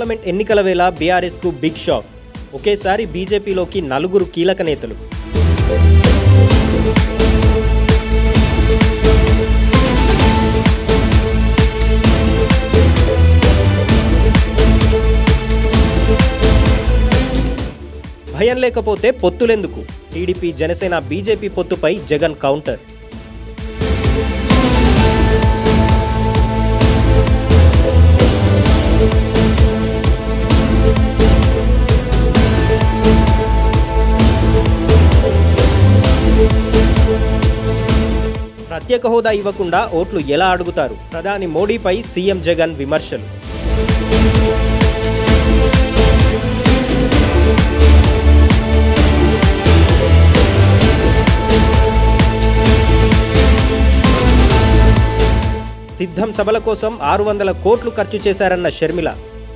Parliament ఎన్నికల వేళ BRS కు బిగ్ షాక్. ఒకేసారి బీజేపీలోకి 4 కీలక నేతలు. భయం లేకపోతే పొత్తులెందుకు? టీడీపీ జనసేన బీజేపీ పొత్తుపై జగన్ కౌంటర్. ప్రత్యేక హోదా ఇవ్వకుండా ఓట్లు ఎలా అడుగుతారు? ప్రధాని మోడీపై సీఎం జగన్ విమర్శలు. సిద్ధం సభల కోసం 600 కోట్లు ఖర్చు చేశారన్న షర్మిల.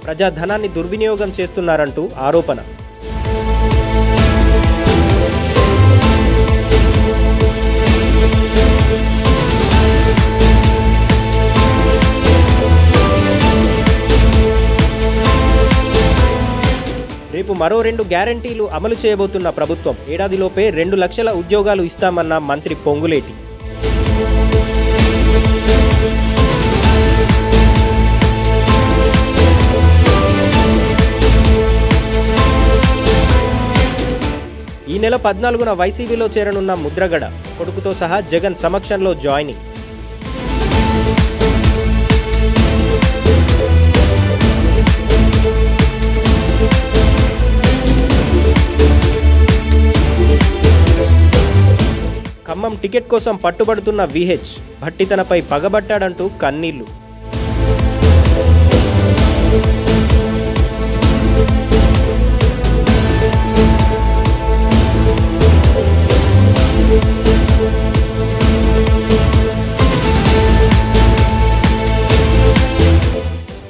ప్రజాధనాన్ని దుర్వినియోగం చేస్తున్నారంటూ ఆరోపణ. రేపు మరో 2 గ్యారంటీలు అమలు చేయబోతున్న ప్రభుత్వం. ఏడాదిలోపే 2 లక్షల ఉద్యోగాలు ఇస్తామన్న మంత్రి పొంగులేటి. ఈ నెల 14న వైసీపీలో చేరనున్న ముద్రగడ. కొడుకుతో సహా జగన్ సమక్షంలో జాయినింగ్. ఖమ్మం టికెట్ కోసం పట్టుబడుతున్న విహెచ్. భట్టి తనపై పగబట్టాడంటూ కన్నీళ్లు.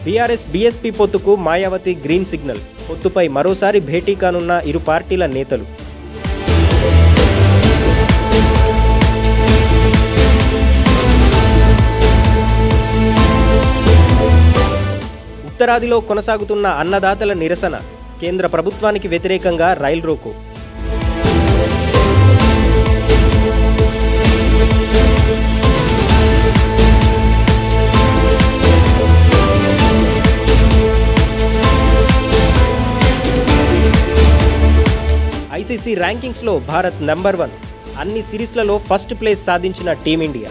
బీఆర్ఎస్ బీఎస్పీ పొత్తుకు మాయావతి గ్రీన్ సిగ్నల్. పొత్తుపై మరోసారి భేటీ కానున్న ఇరు పార్టీల నేతలు. ఉత్తరాదిలో కొనసాగుతున్న అన్నదాతల నిరసన. కేంద్ర ప్రభుత్వానికి వ్యతిరేకంగా రైల్ రోకో. ఐసీసీ ర్యాంకింగ్స్లో భారత్ నంబర్ 1. అన్ని సిరీస్లలో ఫస్ట్ ప్లేస్ సాధించిన టీమిండియా.